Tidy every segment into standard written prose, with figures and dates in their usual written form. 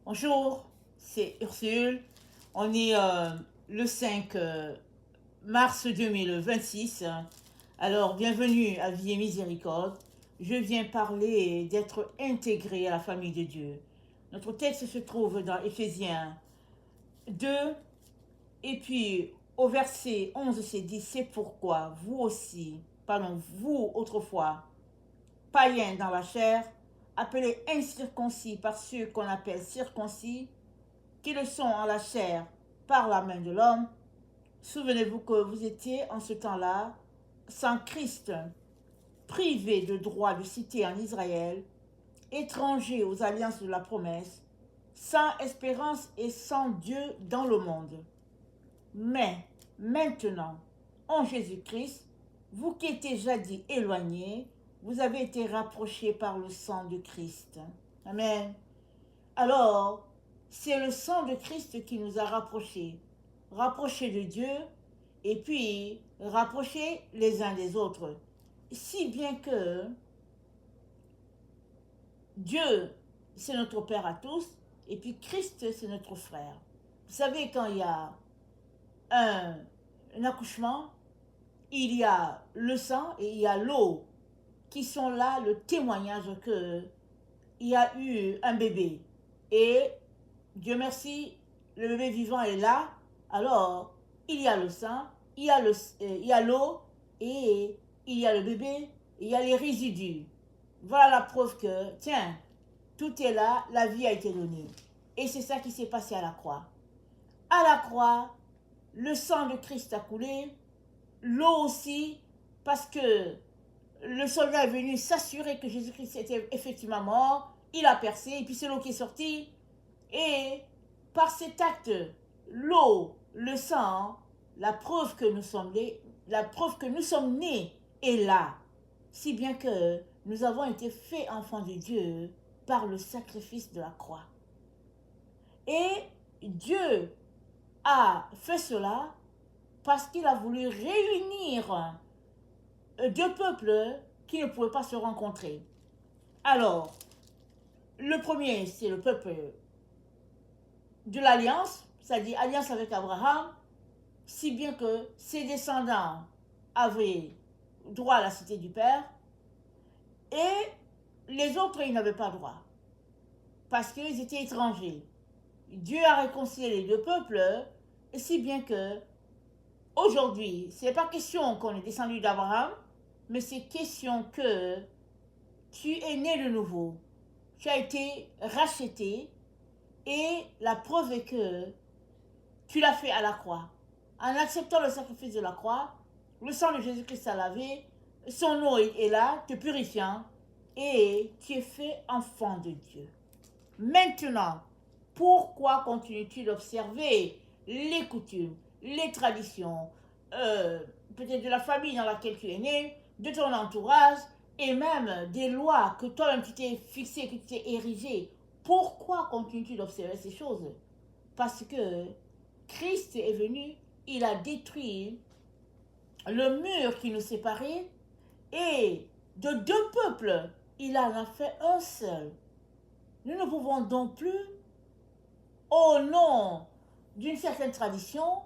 Bonjour, c'est Ursule. On est le 5 mars 2026. Alors, bienvenue à Vie et Miséricorde. Je viens parler d'être intégré à la famille de Dieu. Notre texte se trouve dans Éphésiens 2, et puis au verset 11, c'est dit, c'est pourquoi vous aussi, pardon, vous autrefois, païens dans la chair, appelés incirconcis par ceux qu'on appelle circoncis, qui le sont en la chair par la main de l'homme, souvenez-vous que vous étiez en ce temps-là sans Christ, privés de droit de cité en Israël, étrangers aux alliances de la promesse, sans espérance et sans Dieu dans le monde. Mais maintenant, en Jésus-Christ, vous qui étiez jadis éloignés, vous avez été rapprochés par le sang de Christ. Amen. Alors, c'est le sang de Christ qui nous a rapprochés. Rapprochés de Dieu et puis rapprochés les uns des autres. Si bien que Dieu, c'est notre Père à tous, et puis Christ, c'est notre frère. Vous savez, quand il y a un accouchement, il y a le sang et il y a l'eau qui sont là, le témoignage qu'il y a eu un bébé. Et Dieu merci, le bébé vivant est là. Alors, il y a le sang, il y a l'eau et il y a le bébé, il y a les résidus. Voilà la preuve que, tiens, tout est là, la vie a été donnée. Et c'est ça qui s'est passé à la croix. À la croix, le sang de Christ a coulé, l'eau aussi, parce que le soldat est venu s'assurer que Jésus-Christ était effectivement mort. Il a percé, et puis c'est l'eau qui est sortie. Et par cet acte, l'eau, le sang, la preuve que nous sommes nés est là. Si bien que nous avons été faits enfants de Dieu par le sacrifice de la croix. Et Dieu a fait cela parce qu'il a voulu réunir deux peuples qui ne pouvaient pas se rencontrer. Alors, le premier, c'est le peuple de l'alliance, c'est-à-dire alliance avec Abraham, si bien que ses descendants avaient droit à la cité du Père, et les autres, ils n'avaient pas droit, parce qu'ils étaient étrangers. Dieu a réconcilié les deux peuples, si bien que aujourd'hui, ce n'est pas question qu'on est descendu d'Abraham, mais c'est question que tu es né de nouveau. Tu as été racheté, et la preuve est que tu l'as fait à la croix. En acceptant le sacrifice de la croix, le sang de Jésus-Christ a lavé, son eau est là, te purifiant, et tu es fait enfant de Dieu. Maintenant, pourquoi continues-tu d'observer les coutumes, les traditions, peut-être de la famille dans laquelle tu es né, de ton entourage, et même des lois que toi-même tu t'es fixé, que tu t'es érigé? Pourquoi continues-tu d'observer ces choses? Parce que Christ est venu, il a détruit le mur qui nous séparait, et de deux peuples, il en a fait un seul. Nous ne pouvons donc plus, au nom d'une certaine tradition,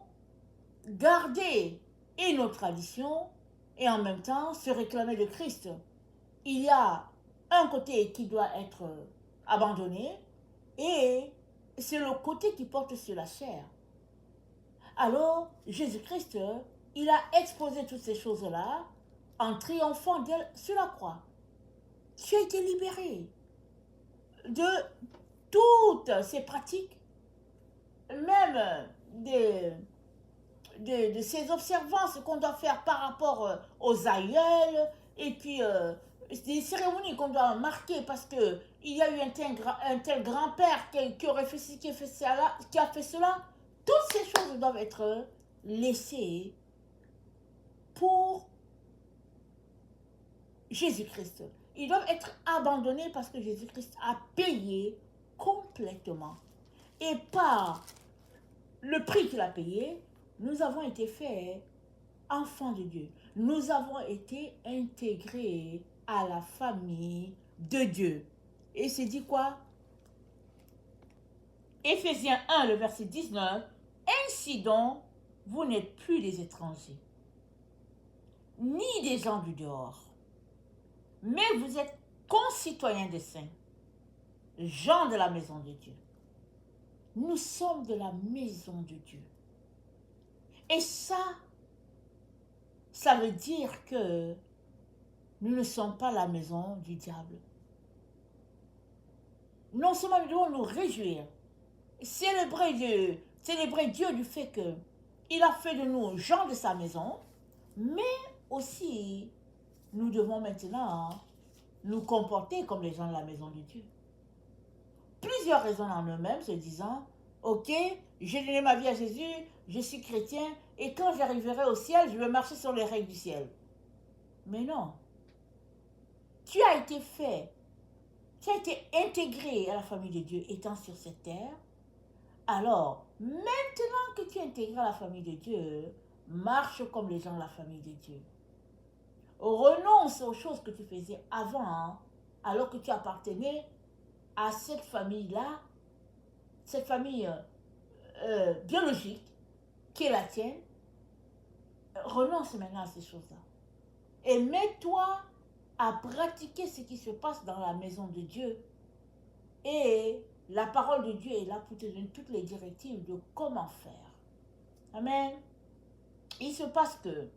garder et nos traditions et en même temps se réclamer de Christ. Il y a un côté qui doit être abandonné, et c'est le côté qui porte sur la chair. Alors, Jésus-Christ, il a exposé toutes ces choses-là en triomphant d'elle sur la croix. Tu as été libéré de toutes ces pratiques, même de ces observances qu'on doit faire par rapport aux aïeuls, et puis des cérémonies qu'on doit marquer parce que il y a eu un tel grand-père qui aurait fait ci, qui a fait cela, qui a fait cela. Toutes ces choses doivent être laissées pour Jésus-Christ. Ils doivent être abandonnés parce que Jésus-Christ a payé complètement. Et par le prix qu'il a payé, nous avons été faits enfants de Dieu. Nous avons été intégrés à la famille de Dieu. Et c'est dit quoi? Éphésiens 1, le verset 19, ainsi donc, vous n'êtes plus des étrangers, ni des gens du dehors, mais vous êtes concitoyens des saints, gens de la maison de Dieu. Nous sommes de la maison de Dieu. Et ça veut dire que nous ne sommes pas la maison du diable. Non seulement nous devons nous réjouir, célébrer Dieu du fait qu'il a fait de nous gens de sa maison, mais aussi nous devons maintenant nous comporter comme les gens de la maison de Dieu. Plusieurs raisons en eux-mêmes se disant, ok, j'ai donné ma vie à Jésus, je suis chrétien, et quand j'arriverai au ciel, je vais marcher sur les règles du ciel. Mais non. Tu as été fait, tu as été intégré à la famille de Dieu étant sur cette terre. Alors, maintenant que tu es intégré à la famille de Dieu, marche comme les gens de la famille de Dieu. Renonce aux choses que tu faisais avant, alors que tu appartenais à cette famille-là, cette famille biologique qui est la tienne. Renonce maintenant à ces choses-là. Et mets-toi à pratiquer ce qui se passe dans la maison de Dieu. Et la parole de Dieu est là pour te donner toutes les directives de comment faire. Amen. Il se passe que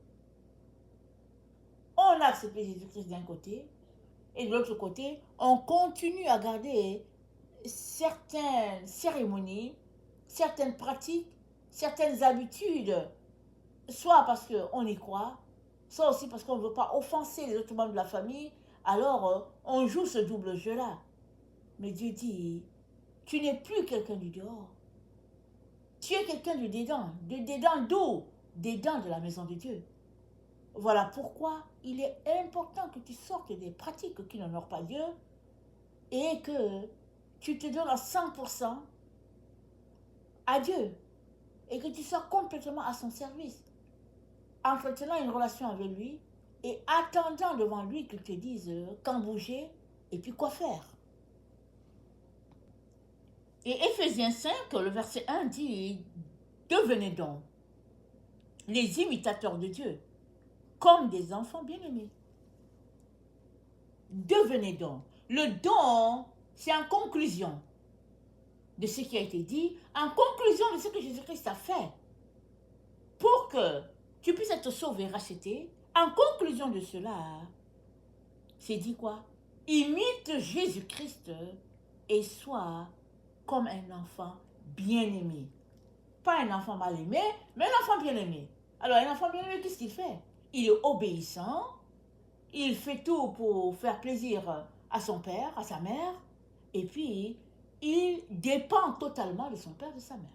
on a accepté Jésus-Christ d'un côté, et de l'autre côté, on continue à garder certaines cérémonies, certaines pratiques, certaines habitudes, soit parce qu'on y croit, soit aussi parce qu'on ne veut pas offenser les autres membres de la famille, alors on joue ce double jeu-là. Mais Dieu dit, tu n'es plus quelqu'un du dehors. Tu es quelqu'un du dedans. De dedans d'où? Dedans de la maison de Dieu. Voilà pourquoi il est important que tu sortes des pratiques qui n'honorent pas Dieu et que tu te donnes à 100% à Dieu et que tu sois complètement à son service, entretenant une relation avec lui et attendant devant lui qu'il te dise quand bouger et puis quoi faire. Et Éphésiens 5, le verset 1 dit, devenez donc les imitateurs de Dieu, comme des enfants bien-aimés. Devenez donc. Le don, c'est en conclusion de ce qui a été dit, en conclusion de ce que Jésus-Christ a fait, pour que tu puisses être sauvé, racheté. En conclusion de cela, c'est dit quoi? Imite Jésus-Christ et sois comme un enfant bien-aimé. Pas un enfant mal aimé, mais un enfant bien-aimé. Alors, un enfant bien-aimé, qu'est-ce qu'il fait? Il est obéissant, il fait tout pour faire plaisir à son père, à sa mère, et puis il dépend totalement de son père et de sa mère.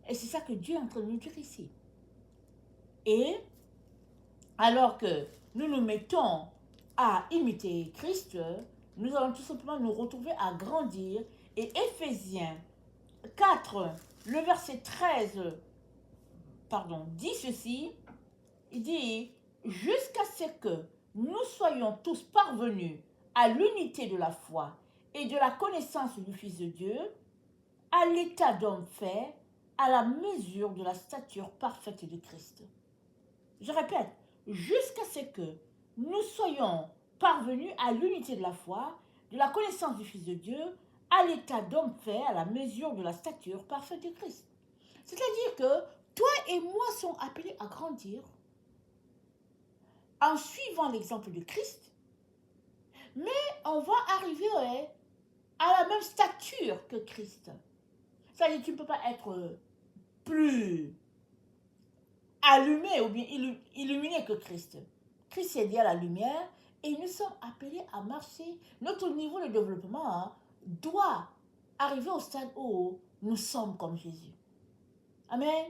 Et c'est ça que Dieu est en train de nous dire ici. Et alors que nous nous mettons à imiter Christ, nous allons tout simplement nous retrouver à grandir. Et Éphésiens 4, le verset 13, dit ceci, il dit, jusqu'à ce que nous soyons tous parvenus à l'unité de la foi et de la connaissance du Fils de Dieu, à l'état d'homme fait, à la mesure de la stature parfaite de Christ. Je répète, jusqu'à ce que nous soyons parvenus à l'unité de la foi, de la connaissance du Fils de Dieu, à l'état d'homme fait, à la mesure de la stature parfaite de Christ. C'est-à-dire que toi et moi sommes appelés à grandir en suivant l'exemple de Christ, mais on va arriver à la même stature que Christ. C'est-à-dire que tu ne peux pas être plus allumé ou bien illuminé que Christ. Christ est lié à la lumière et nous sommes appelés à marcher. Notre niveau de développement doit arriver au stade où nous sommes comme Jésus. Amen.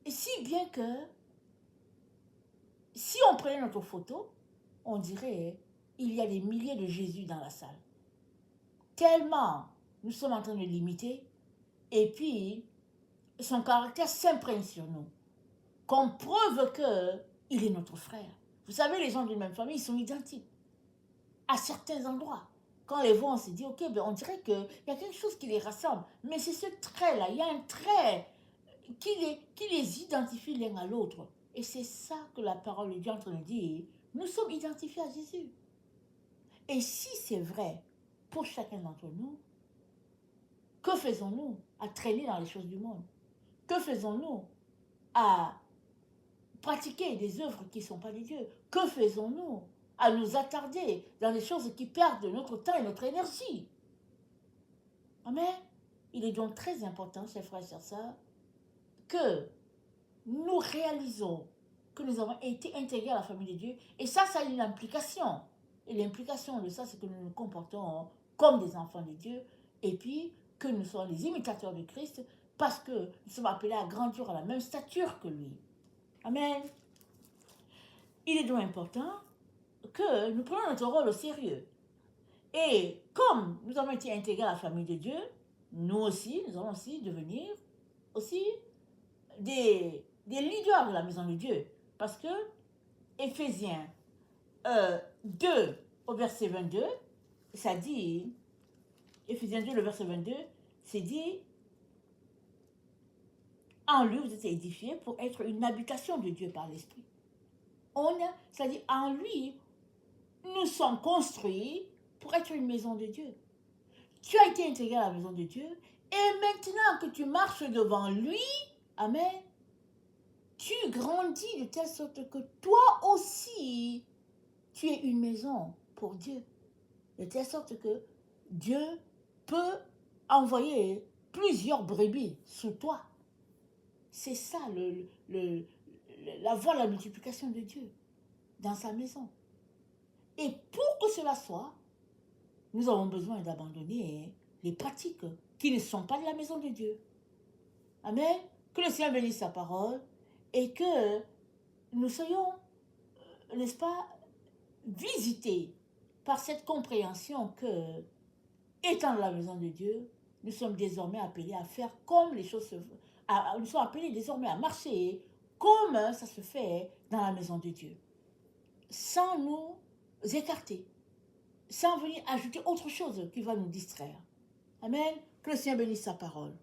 Et si bien que si on prenait notre photo, on dirait il y a des milliers de Jésus dans la salle. Tellement nous sommes en train de l'imiter et puis son caractère s'imprègne sur nous. Comme preuve qu'il est notre frère. Vous savez, les gens d'une même famille, ils sont identiques à certains endroits. quand les voit, on se dit, ok, ben on dirait qu'il y a quelque chose qui les rassemble. Mais c'est ce trait-là, il y a un trait qui les identifie l'un à l'autre. Et c'est ça que la parole de Dieu est en train de dire. Nous sommes identifiés à Jésus. Et si c'est vrai pour chacun d'entre nous, que faisons-nous à traîner dans les choses du monde? Que faisons-nous à pratiquer des œuvres qui ne sont pas de Dieu? Que faisons-nous à nous attarder dans des choses qui perdent notre temps et notre énergie? Amen. Il est donc très important, chers frères et chers sœurs, que nous réalisons que nous avons été intégrés à la famille de Dieu. Et ça a une implication. Et l'implication de ça, c'est que nous nous comportons comme des enfants de Dieu. Et puis, que nous sommes les imitateurs de Christ parce que nous sommes appelés à grandir à la même stature que lui. Amen. Il est donc important que nous prenions notre rôle au sérieux. Et comme nous avons été intégrés à la famille de Dieu, nous allons aussi devenir aussi des leaders de la maison de Dieu. Parce que Éphésiens 2 au verset 22, ça dit, Éphésiens 2 le verset 22, c'est dit, en lui vous êtes édifiés pour être une habitation de Dieu par l'Esprit. C'est-à-dire en lui, nous sommes construits pour être une maison de Dieu. Tu as été intégré à la maison de Dieu et maintenant que tu marches devant lui, amen, tu grandis de telle sorte que toi aussi, tu es une maison pour Dieu. De telle sorte que Dieu peut envoyer plusieurs brebis sous toi. C'est ça la voie de la multiplication de Dieu dans sa maison. Et pour que cela soit, nous avons besoin d'abandonner les pratiques qui ne sont pas de la maison de Dieu. Amen. Que le Seigneur bénisse sa parole et que nous soyons, n'est-ce pas, visités par cette compréhension que, étant dans la maison de Dieu, nous sommes désormais appelés à faire comme les choses se font. Nous sommes appelés désormais à marcher comme ça se fait dans la maison de Dieu. Sans nous écarter. Sans venir ajouter autre chose qui va nous distraire. Amen. Que le Seigneur bénisse sa parole.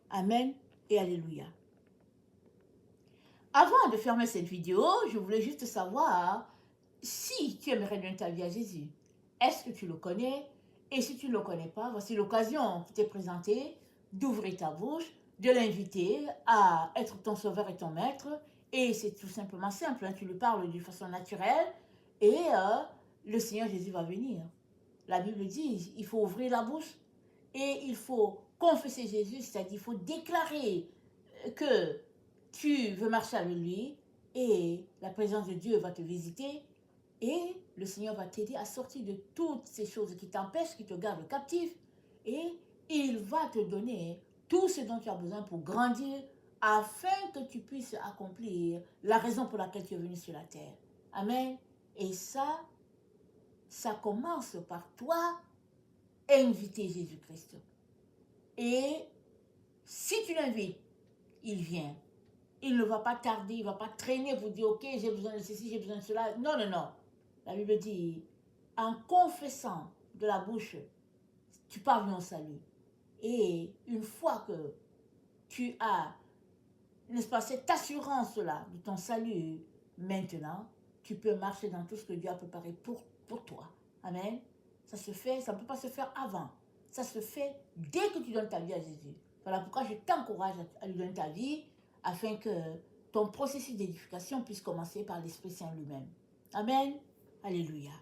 Amen et alléluia. Avant de fermer cette vidéo, je voulais juste savoir si tu aimerais donner ta vie à Jésus. Est-ce que tu le connais? Et si tu ne le connais pas, voici l'occasion qui t'est présentée d'ouvrir ta bouche, de l'inviter à être ton sauveur et ton maître. Et c'est tout simplement simple, hein, tu lui parles de façon naturelle et le Seigneur Jésus va venir. La Bible dit, il faut ouvrir la bouche et il faut confesser Jésus, c'est-à-dire il faut déclarer que tu veux marcher avec lui et la présence de Dieu va te visiter et le Seigneur va t'aider à sortir de toutes ces choses qui t'empêchent, qui te gardent captif et il va te donner tout ce dont tu as besoin pour grandir afin que tu puisses accomplir la raison pour laquelle tu es venu sur la terre. Amen. Et ça commence par toi inviter Jésus-Christ. Et si tu l'invites, il vient. Il ne va pas tarder, il ne va pas traîner pour dire, ok, j'ai besoin de ceci, j'ai besoin de cela. Non, non, non. La Bible dit, en confessant de la bouche, tu parviens au salut. Et une fois que tu as, n'est-ce pas, cette assurance-là de ton salut, maintenant, tu peux marcher dans tout ce que Dieu a préparé pour toi. Amen. Ça se fait, ça ne peut pas se faire avant. Ça se fait dès que tu donnes ta vie à Jésus. Voilà pourquoi je t'encourage à lui donner ta vie, afin que ton processus d'édification puisse commencer par l'Esprit Saint lui-même. Amen. Alléluia.